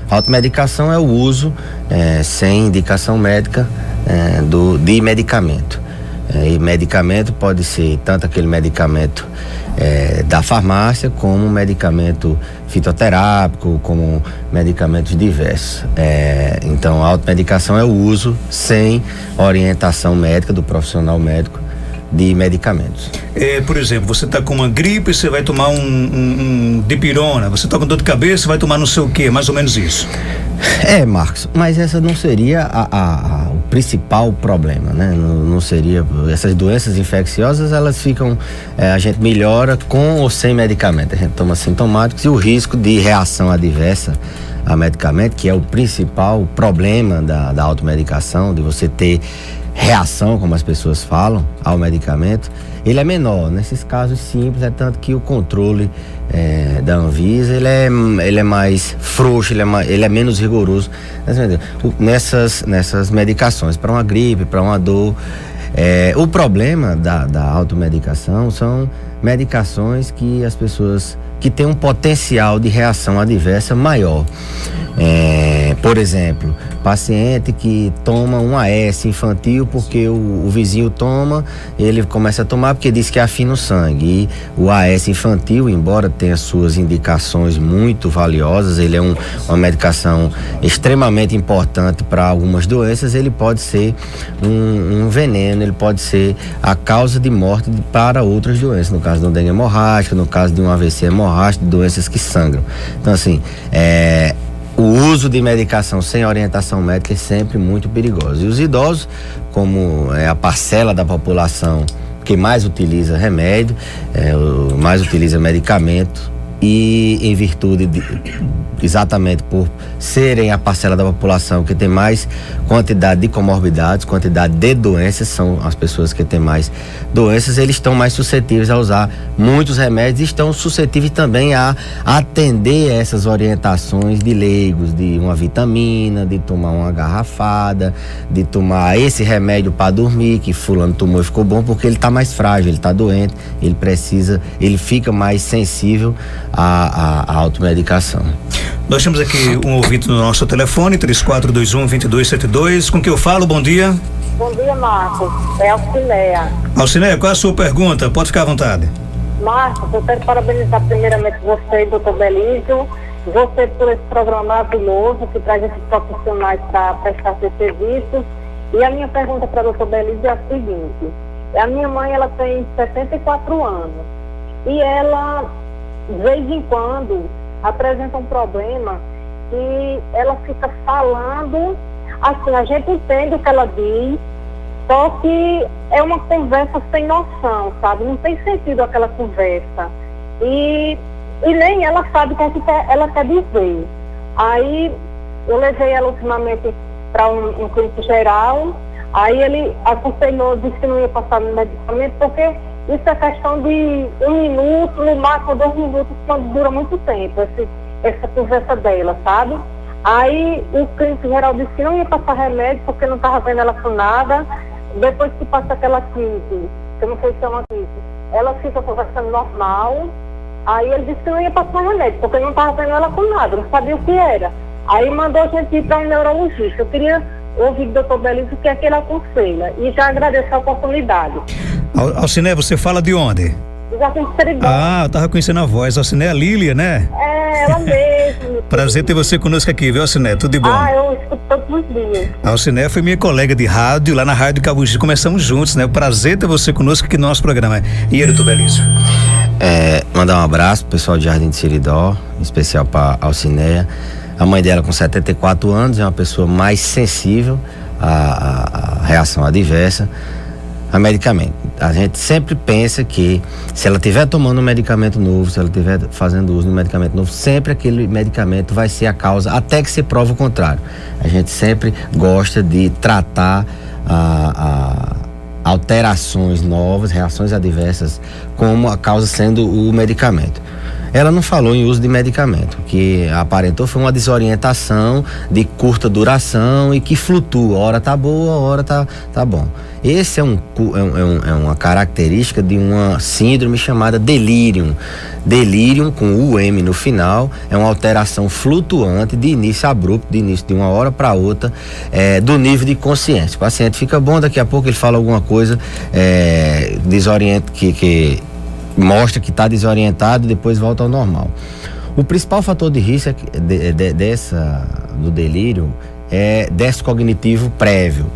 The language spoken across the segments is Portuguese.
Automedicação é o uso sem indicação médica de medicamento. E medicamento pode ser tanto aquele medicamento da farmácia, como medicamento fitoterápico, como medicamentos diversos. Então, a automedicação é o uso sem orientação médica do profissional médico de medicamentos. Por exemplo, você está com uma gripe, você vai tomar um dipirona, você está com dor de cabeça, vai tomar não sei o quê, mais ou menos isso. Marcos, mas essa não seria o principal problema, né? Não seria, essas doenças infecciosas, elas ficam, a gente melhora com ou sem medicamento, a gente toma sintomáticos, e o risco de reação adversa a medicamento, que é o principal problema da automedicação, de você ter reação, como as pessoas falam, ao medicamento, ele é menor. Nesses casos simples, é tanto que o controle da Anvisa, ele é mais frouxo, ele é menos rigoroso nessas medicações, para uma gripe, para uma dor. O problema da automedicação são medicações que as pessoas que têm um potencial de reação adversa maior. Por exemplo, paciente que toma um AS infantil porque o vizinho toma, ele começa a tomar porque diz que afina o sangue. E o AS infantil, embora tenha suas indicações muito valiosas, ele é uma medicação extremamente importante para algumas doenças, ele pode ser um veneno, ele pode ser a causa de morte para outras doenças, no caso de uma dengue hemorrágica, no caso de um AVC hemorrágico, de doenças que sangram. Então, assim, o uso de medicação sem orientação médica é sempre muito perigoso. E os idosos, como é a parcela da população que mais utiliza remédio, mais utiliza medicamento, e em virtude exatamente por serem a parcela da população que tem mais quantidade de comorbidades, quantidade de doenças, são as pessoas que têm mais doenças, eles estão mais suscetíveis a usar muitos remédios e estão suscetíveis também a atender essas orientações de leigos, de uma vitamina, de tomar uma garrafada, de tomar esse remédio para dormir, que fulano tomou e ficou bom, porque ele está mais frágil, ele está doente, ele fica mais sensível à automedicação. Nós temos aqui um ouvinte no nosso telefone, 3421-2272, com quem eu falo, bom dia. Bom dia, Marcos, é Alcineia. Alcineia, qual é a sua pergunta? Pode ficar à vontade. Marcos, eu quero parabenizar primeiramente você, doutor Belísio, você por esse programa maravilhoso que traz esses profissionais para prestar seus serviços. E a minha pergunta para o doutor Belísio é a seguinte: a minha mãe, ela tem 74 anos e ela, de vez em quando, apresenta um problema que ela fica falando, assim, a gente entende o que ela diz, só que é uma conversa sem noção, sabe? Não tem sentido aquela conversa. E nem ela sabe o que ela quer dizer. Aí eu levei ela ultimamente para um clínico geral, aí ele aconselhou, disse que não ia passar no medicamento, porque isso é questão de 1 minuto, no máximo 2 minutos, quando dura muito tempo, essa conversa dela, sabe? Aí o clínico geral disse que não ia passar remédio, porque não estava vendo ela com nada. Depois que passa aquela crise, que eu não sei se é uma crise, ela fica conversando normal. Aí ele disse que não ia passar remédio, porque não estava vendo ela com nada, não sabia o que era. Aí mandou a gente ir para um neurologista. Eu queria ouvir do doutor Belísio o que é que ele aconselha. E já agradeço a oportunidade. Alciné, você fala de onde? Já tem Seridó. Eu tava conhecendo a voz. Alciné é a Lília, né? Ela mesmo. Prazer ter você conosco aqui, viu, Alciné? Tudo de bom? Eu escuto todos os dias. A Alciné foi minha colega de rádio, lá na Rádio Cabugi. Começamos juntos, né? O prazer ter você conosco aqui no nosso programa. E ele, doutor Belísio? Mandar um abraço pro pessoal de Jardim de Seridó, em especial para Alciné. A mãe dela, com 74 anos, é uma pessoa mais sensível à reação adversa a medicamento. A gente sempre pensa que se ela estiver tomando um medicamento novo, se ela estiver fazendo uso de um medicamento novo, sempre aquele medicamento vai ser a causa, até que se prove o contrário. A gente sempre gosta de tratar alterações novas, reações adversas, como a causa sendo o medicamento. ela não falou em uso de medicamento. O que aparentou foi uma desorientação de curta duração e que flutua. A hora tá boa, a hora tá bom. Esse é uma característica de uma síndrome chamada delírio. Delírio, com UM no final, é uma alteração flutuante de início abrupto, de início de uma hora para outra, do nível de consciência. O paciente fica bom, daqui a pouco ele fala alguma coisa desorienta, que mostra que está desorientado e depois volta ao normal. O principal fator de risco do delírio é déficit cognitivo prévio.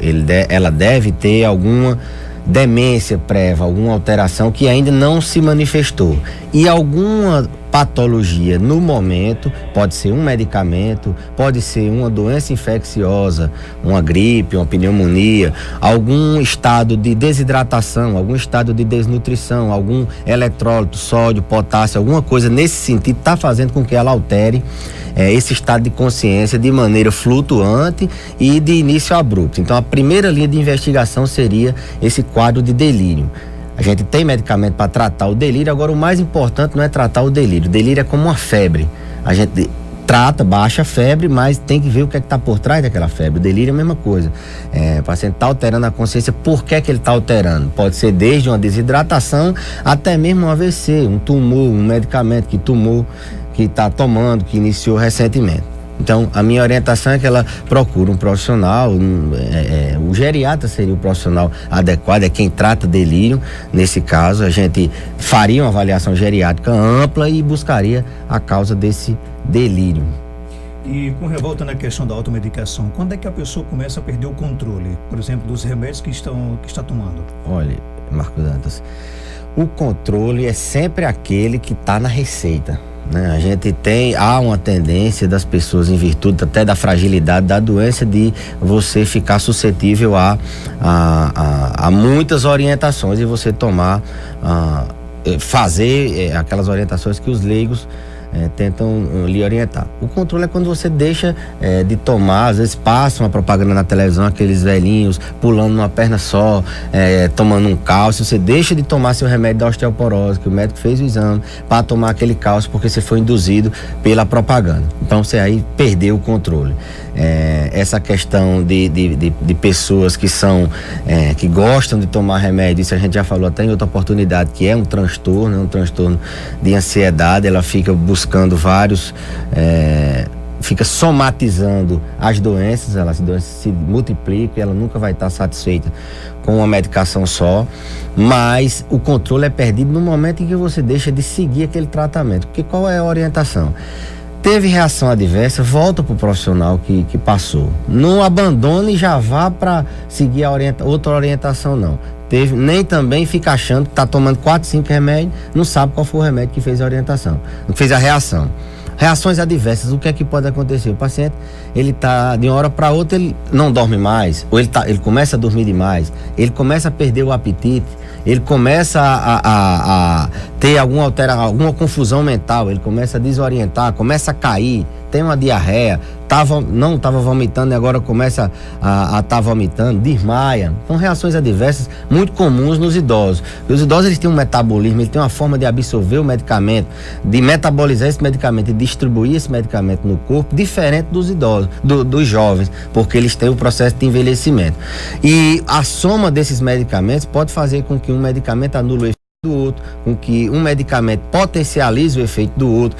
Ela deve ter alguma demência prévia, alguma alteração que ainda não se manifestou. E alguma patologia no momento, pode ser um medicamento, pode ser uma doença infecciosa, uma gripe, uma pneumonia, algum estado de desidratação, algum estado de desnutrição, algum eletrólito, sódio, potássio, alguma coisa nesse sentido está fazendo com que ela altere esse estado de consciência de maneira flutuante e de início abrupto. Então a primeira linha de investigação seria esse quadro de delírio. A gente tem medicamento para tratar o delírio, agora o mais importante não é tratar o delírio. O delírio é como uma febre. A gente trata, baixa a febre, mas tem que ver o que é que está por trás daquela febre. O delírio é a mesma coisa. O paciente está alterando a consciência, por que é que ele está alterando? Pode ser desde uma desidratação até mesmo um AVC, um tumor, um medicamento que está tomando, que iniciou recentemente. Então, a minha orientação é que ela procure um profissional, o geriatra seria o profissional adequado, é quem trata delírio. Nesse caso, a gente faria uma avaliação geriátrica ampla e buscaria a causa desse delírio. E com revolta na questão da automedicação, quando é que a pessoa começa a perder o controle, por exemplo, dos remédios que está tomando? Olha, Marcos Dantas, o controle é sempre aquele que está na receita. A gente há uma tendência das pessoas, em virtude até da fragilidade da doença, de você ficar suscetível a muitas orientações e você fazer aquelas orientações que os leigos tentam lhe orientar. O controle é quando você deixa de tomar, às vezes passa uma propaganda na televisão, aqueles velhinhos pulando numa perna só, tomando um cálcio, você deixa de tomar seu remédio da osteoporose, que o médico fez o exame, para tomar aquele cálcio porque você foi induzido pela propaganda. Então você aí perdeu o controle. Essa questão de pessoas que gostam de tomar remédio, isso a gente já falou até em outra oportunidade, que é um transtorno de ansiedade. Ela fica buscando fica somatizando as doenças se multiplicam e ela nunca vai estar satisfeita com uma medicação só, mas o controle é perdido no momento em que você deixa de seguir aquele tratamento. Porque qual é a orientação? Teve reação adversa, volta para o profissional que passou. Não abandone e já vá para seguir outra orientação, não. Nem também fica achando que está tomando 4, 5 remédios, não sabe qual foi o remédio que fez a orientação, que fez a reação. Reações adversas, o que é que pode acontecer? O paciente, ele tá de uma hora para outra, ele não dorme mais, ou ele começa a dormir demais, ele começa a perder o apetite, ele começa a ter alguma confusão mental, ele começa a desorientar, começa a cair, tem uma diarreia, não estava vomitando e agora começa a estar vomitando, desmaia. São reações adversas muito comuns nos idosos. Os idosos, eles têm um metabolismo, eles têm uma forma de absorver o medicamento, de metabolizar esse medicamento e distribuir esse medicamento no corpo, diferente dos idosos, dos jovens, porque eles têm o processo de envelhecimento. E a soma desses medicamentos pode fazer com que um medicamento anule o efeito do outro, com que um medicamento potencialize o efeito do outro.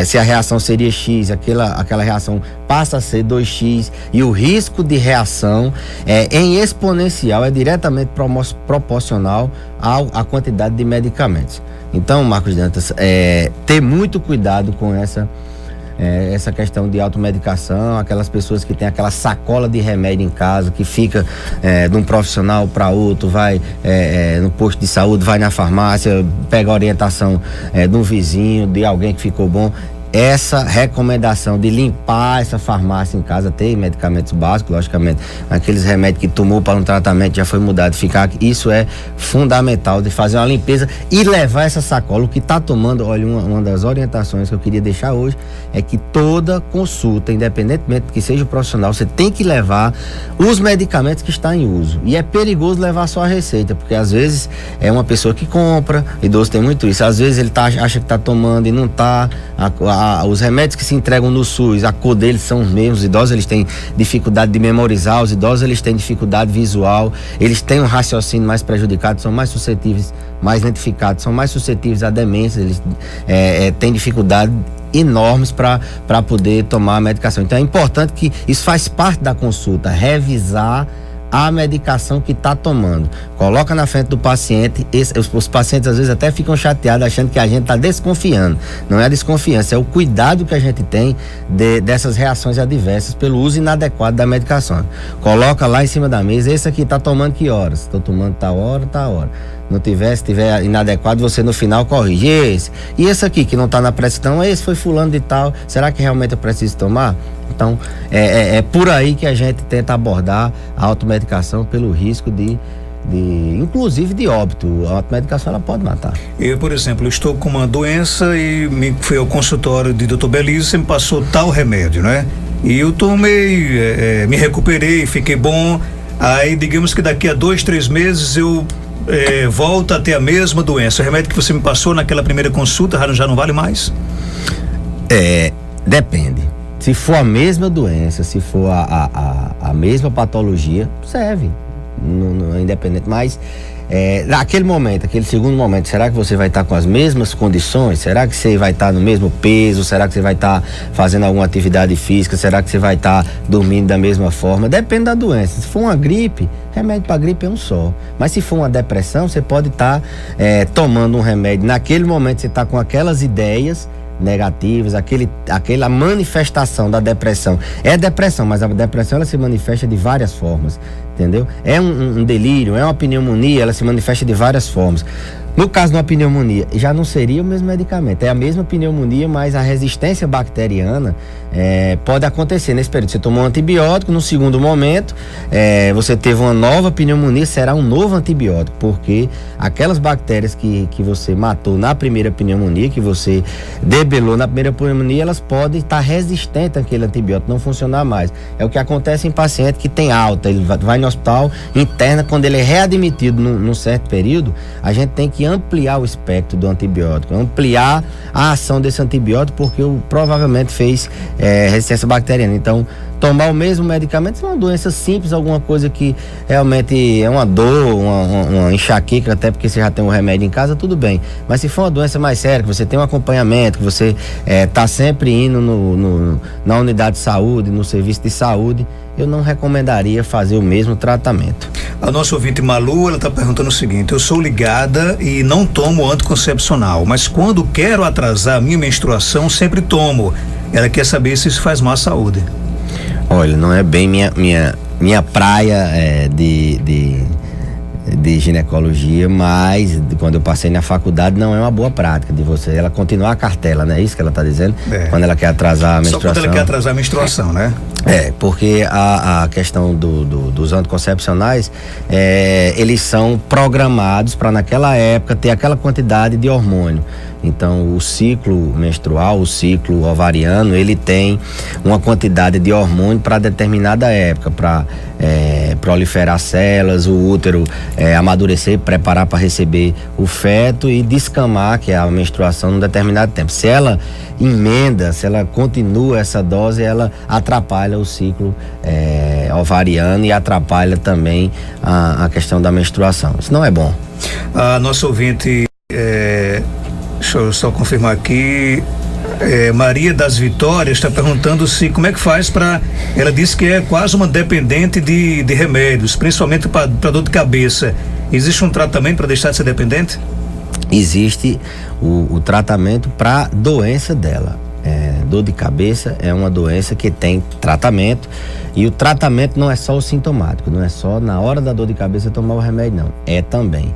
Se a reação seria X, aquela reação passa a ser 2X, e o risco de reação em exponencial é diretamente proporcional à quantidade de medicamentos. Então, Marcos Dantas, ter muito cuidado com essa questão de automedicação, aquelas pessoas que têm aquela sacola de remédio em casa, que fica de um profissional para outro, vai no posto de saúde, vai na farmácia, pega a orientação de um vizinho, de alguém que ficou bom. essa recomendação de limpar essa farmácia em casa, ter medicamentos básicos, logicamente, aqueles remédios que tomou para um tratamento já foi mudado, ficar, isso é fundamental, de fazer uma limpeza e levar essa sacola. O que está tomando, olha, uma das orientações que eu queria deixar hoje é que toda consulta, independentemente que seja o profissional, você tem que levar os medicamentos que estão em uso. E é perigoso levar só a receita, porque às vezes é uma pessoa que compra, idoso tem muito isso, às vezes ele acha que está tomando e não está. Os remédios que se entregam no SUS, a cor deles são os mesmos. Os idosos, eles têm dificuldade de memorizar, os idosos, eles têm dificuldade visual, eles têm um raciocínio mais prejudicado, são mais suscetíveis, mais lentificados, são mais suscetíveis à demência, eles têm dificuldade enormes para poder tomar a medicação. Então é importante que isso faz parte da consulta, revisar a medicação que está tomando. Coloca na frente do paciente. Os pacientes às vezes até ficam chateados achando que a gente está desconfiando. Não é desconfiança, é o cuidado que a gente tem dessas reações adversas pelo uso inadequado da medicação. Coloca lá em cima da mesa, esse aqui está tomando que horas? Estou tomando tal hora, tal hora. Se tiver inadequado, você no final corrige. E esse aqui que não está na prescrição, esse foi fulano de tal, será que realmente eu preciso tomar? Então, é por aí que a gente tenta abordar a automedicação pelo risco inclusive de óbito. A automedicação, ela pode matar. Eu, por exemplo, estou com uma doença e fui ao consultório de Dr. Belísio, você me passou tal remédio, né? E eu tomei, me recuperei, fiquei bom. Aí, digamos que daqui a 2-3 meses eu volto a ter a mesma doença. O remédio que você me passou naquela primeira consulta já não vale mais? Depende. Se for a mesma doença, se for a mesma patologia, serve, independente, mas naquele momento, aquele segundo momento, será que você vai estar com as mesmas condições? Será que você vai estar no mesmo peso? Será que você vai estar fazendo alguma atividade física? Será que você vai estar dormindo da mesma forma? Depende da doença. Se for uma gripe, remédio para gripe é um só, mas se for uma depressão, você pode estar tomando um remédio, naquele momento você está com aquelas ideias negativas, aquela manifestação da depressão. É depressão, mas a depressão, ela se manifesta de várias formas, entendeu? É um delírio, é uma pneumonia, ela se manifesta de várias formas. No caso de uma pneumonia, já não seria o mesmo medicamento, é a mesma pneumonia, mas a resistência bacteriana pode acontecer nesse período. Você tomou um antibiótico, no segundo momento, você teve uma nova pneumonia, será um novo antibiótico, porque aquelas bactérias que você matou na primeira pneumonia, que você debelou na primeira pneumonia, elas podem estar resistentes àquele antibiótico, não funcionar mais. É o que acontece em paciente que tem alta, ele vai no hospital, interna, quando ele é readmitido num certo período, a gente tem que ampliar o espectro do antibiótico, ampliar a ação desse antibiótico, porque provavelmente fez resistência bacteriana. Então, tomar o mesmo medicamento, se é uma doença simples, alguma coisa que realmente é uma dor, uma enxaqueca, até porque você já tem um remédio em casa, tudo bem. Mas se for uma doença mais séria, que você tem um acompanhamento, que você está sempre indo na unidade de saúde, no serviço de saúde, eu não recomendaria fazer o mesmo tratamento. A nossa ouvinte Malu, ela está perguntando o seguinte: eu sou ligada e não tomo anticoncepcional, mas quando quero atrasar a minha menstruação, sempre tomo. Ela quer saber se isso faz mal à saúde. Olha, não é bem minha praia de ginecologia, mas quando eu passei na faculdade, não é uma boa prática de você. Ela continuar a cartela, não é isso que ela está dizendo? Quando ela quer atrasar a menstruação. Só quando ela quer atrasar a menstruação, né? Porque a questão dos anticoncepcionais, eles são programados para naquela época ter aquela quantidade de hormônio. Então, o ciclo menstrual, o ciclo ovariano, ele tem uma quantidade de hormônio para determinada época, para proliferar células, o útero amadurecer, preparar para receber o feto e descamar, que é a menstruação, num determinado tempo. Se ela emenda, se ela continua essa dose, ela atrapalha o ciclo ovariano e atrapalha também a questão da menstruação. Isso não é bom. A nossa ouvinte, deixa eu só confirmar aqui, Maria das Vitórias está perguntando como é que faz para, ela disse que é quase uma dependente de remédios, principalmente para dor de cabeça. Existe um tratamento para deixar de ser dependente? Existe o tratamento para doença dela. Dor de cabeça é uma doença que tem tratamento, e o tratamento não é só o sintomático, não é só na hora da dor de cabeça tomar o remédio, não. É também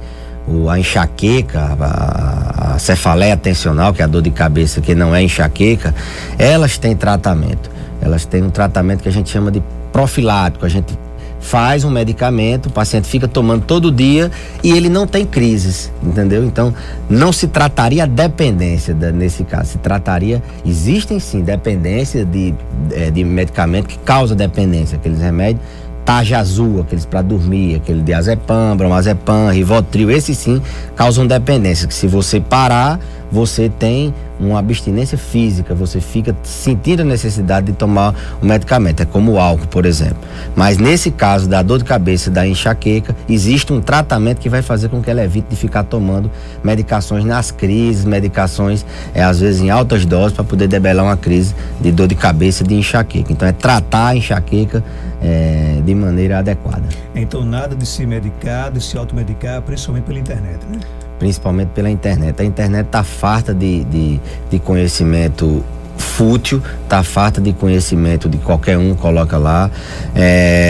a enxaqueca, a cefaleia tensional, que é a dor de cabeça que não é enxaqueca, elas têm tratamento. Elas têm um tratamento que a gente chama de profilático. A gente faz um medicamento, o paciente fica tomando todo dia e ele não tem crises, entendeu? Então, não se trataria dependência nesse caso, existem sim dependência de medicamento que causa dependência, aqueles remédios, tarja azul, aqueles para dormir, aquele diazepam, bromazepam, rivotril, esses sim causam dependência, que se você parar, você tem uma abstinência física, você fica sentindo a necessidade de tomar o medicamento, é como o álcool, por exemplo. Mas nesse caso da dor de cabeça, da enxaqueca, existe um tratamento que vai fazer com que ela evite de ficar tomando medicações nas crises, medicações às vezes em altas doses para poder debelar uma crise de dor de cabeça e de enxaqueca. Então é tratar a enxaqueca de maneira adequada. Então nada de se medicar, de se automedicar, principalmente pela internet, né? Principalmente pela internet. A internet está farta de conhecimento fútil, está farta de conhecimento de qualquer um, coloca lá.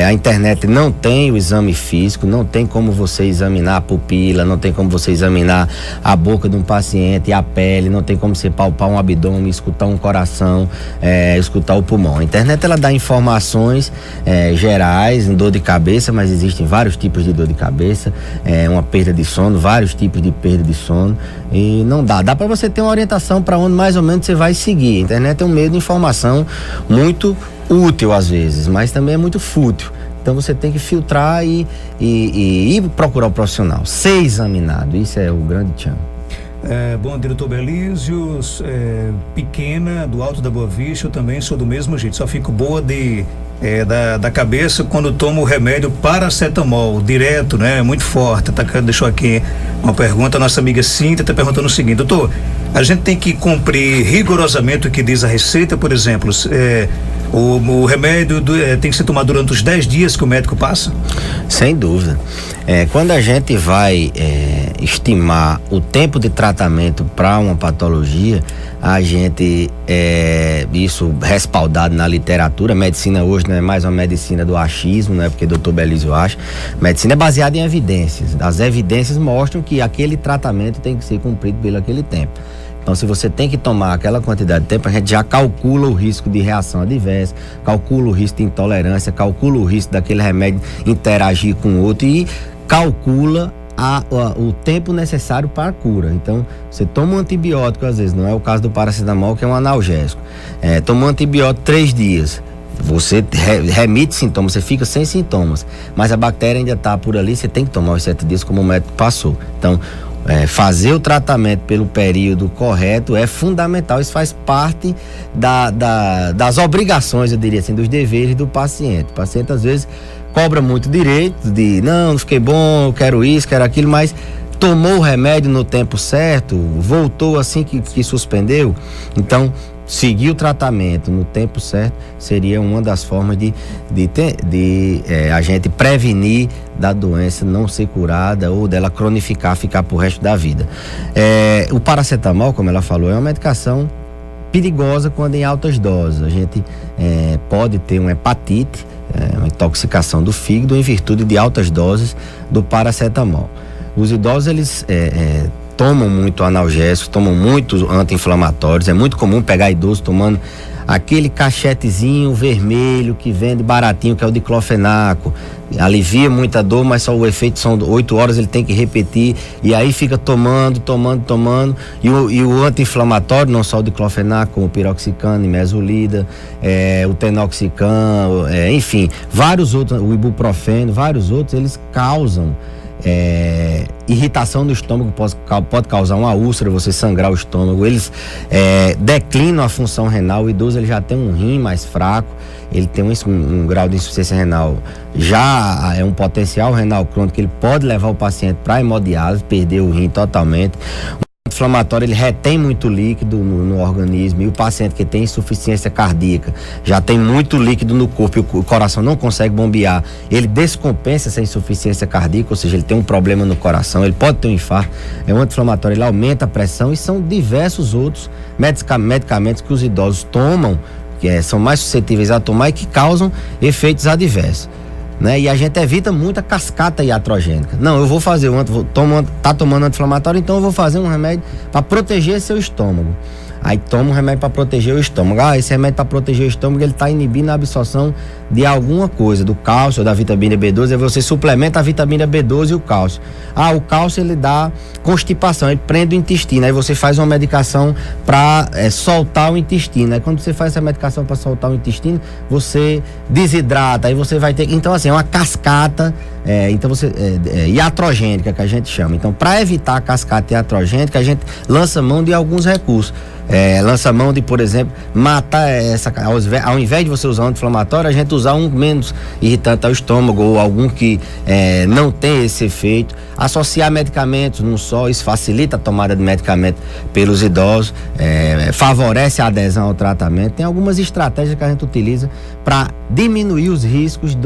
A internet não tem o exame físico, não tem como você examinar a pupila, não tem como você examinar a boca de um paciente, a pele, não tem como você palpar um abdômen, escutar um coração, escutar o pulmão. A internet ela dá informações gerais, em dor de cabeça, mas existem vários tipos de dor de cabeça, uma perda de sono, vários tipos de perda de sono, e não dá para você ter uma orientação para onde mais ou menos você vai seguir. A internet é um meio de informação muito útil às vezes, mas também é muito fútil. Então você tem que filtrar e procurar o profissional, ser examinado, isso é o grande chão. Bom dia, doutor Belísio, pequena, do Alto da Boa Vista, eu também sou do mesmo jeito, só fico boa da cabeça quando tomo o remédio paracetamol, direto, né, muito forte. Deixou aqui uma pergunta, a nossa amiga Cíntia está perguntando o seguinte: doutor, a gente tem que cumprir rigorosamente o que diz a receita, por exemplo, o remédio tem que ser tomado durante os 10 dias que o médico passa? Sem dúvida. Quando a gente vai estimar o tempo de tratamento para uma patologia, a gente, isso respaldado na literatura, medicina hoje não é mais uma medicina do achismo, não é porque o doutor Belísio acha, medicina é baseada em evidências. As evidências mostram que aquele tratamento tem que ser cumprido pelo aquele tempo. Então, se você tem que tomar aquela quantidade de tempo, a gente já calcula o risco de reação adversa, calcula o risco de intolerância, calcula o risco daquele remédio interagir com o outro e calcula o tempo necessário para a cura. Então, você toma um antibiótico, às vezes, não é o caso do paracetamol, que é um analgésico. Toma um antibiótico 3 dias. Você remite sintomas, você fica sem sintomas, mas a bactéria ainda está por ali, você tem que tomar os 7 dias como o médico passou. Então, fazer o tratamento pelo período correto é fundamental, isso faz parte das obrigações, eu diria assim, dos deveres do paciente. O paciente às vezes cobra muito direito de, não fiquei bom, eu quero isso, quero aquilo, mas tomou o remédio no tempo certo, voltou assim que suspendeu. Então, seguir o tratamento no tempo certo seria uma das formas de a gente prevenir da doença não ser curada ou dela cronificar, ficar pro resto da vida. O paracetamol, como ela falou, é uma medicação perigosa quando em altas doses. A gente pode ter uma hepatite, uma intoxicação do fígado em virtude de altas doses do paracetamol. Os idosos, eles tomam muito analgésicos, tomam muito anti-inflamatórios. É muito comum pegar idoso tomando aquele cachetezinho vermelho que vende baratinho, que é o diclofenaco. Alivia muita dor, mas só o efeito são 8 horas, ele tem que repetir, e aí fica tomando, e o anti-inflamatório, não só o diclofenaco, como o piroxicam, imesolida, o tenoxicam, enfim, vários outros, o ibuprofeno, vários outros, eles causam irritação no estômago, pode causar uma úlcera, você sangrar o estômago. Eles declinam a função renal. O idoso, ele já tem um rim mais fraco, ele tem um grau de insuficiência renal, já é um potencial renal crônico, ele pode levar o paciente para hemodiálise, perder o rim totalmente. O inflamatório, ele retém muito líquido no organismo, e o paciente que tem insuficiência cardíaca já tem muito líquido no corpo e o coração não consegue bombear, ele descompensa essa insuficiência cardíaca, ou seja, ele tem um problema no coração, ele pode ter um infarto. O anti-inflamatório, ele aumenta a pressão, e são diversos outros medicamentos que os idosos tomam, que são mais suscetíveis a tomar e que causam efeitos adversos. né? E a gente evita muita cascata iatrogênica. Não, eu vou fazer tá tomando anti-inflamatório, então eu vou fazer um remédio para proteger seu estômago. Aí toma um remédio para proteger o estômago. Esse remédio para proteger o estômago, ele está inibindo a absorção de alguma coisa, do cálcio, da vitamina B12. Aí você suplementa a vitamina B12 e o cálcio. O cálcio ele dá constipação, ele prende o intestino. Aí você faz uma medicação para soltar o intestino. Aí quando você faz essa medicação para soltar o intestino, você desidrata. Aí você vai ter. Então, assim, é uma cascata. Iatrogênica, que a gente chama. Então, para evitar a cascata iatrogênica, a gente lança mão de alguns recursos. Lança mão de, por exemplo, matar ao invés de você usar um anti-inflamatório, a gente usar um menos irritante ao estômago, ou algum que não tem esse efeito. Associar medicamentos num só, isso facilita a tomada de medicamento pelos idosos, favorece a adesão ao tratamento. Tem algumas estratégias que a gente utiliza para diminuir os riscos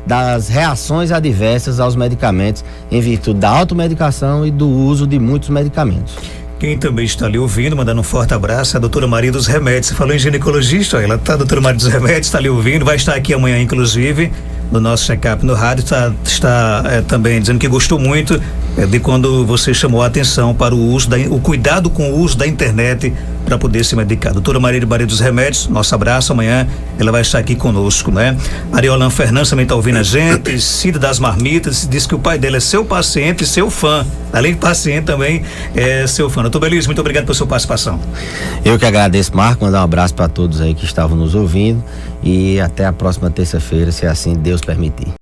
das reações adversas aos medicamentos, em virtude da automedicação e do uso de muitos medicamentos. Quem também está ali ouvindo, mandando um forte abraço, é a doutora Maria dos Remédios. Você falou em ginecologista, ela tá, a doutora Maria dos Remédios está ali ouvindo, vai estar aqui amanhã, inclusive, no nosso check-up no rádio, está também dizendo que gostou muito de quando você chamou a atenção para o uso, o cuidado com o uso da internet para poder se medicar. Doutora Maria dos Remédios, nosso abraço, amanhã ela vai estar aqui conosco, né? Ariolan Fernandes também está ouvindo a gente, Cida das Marmitas, diz que o pai dela é seu paciente e seu fã, além de paciente também é seu fã. Doutor Belísio, muito obrigado pela sua participação. Eu que agradeço, Marco, mandar um abraço para todos aí que estavam nos ouvindo e até a próxima terça-feira, se assim Deus permitir.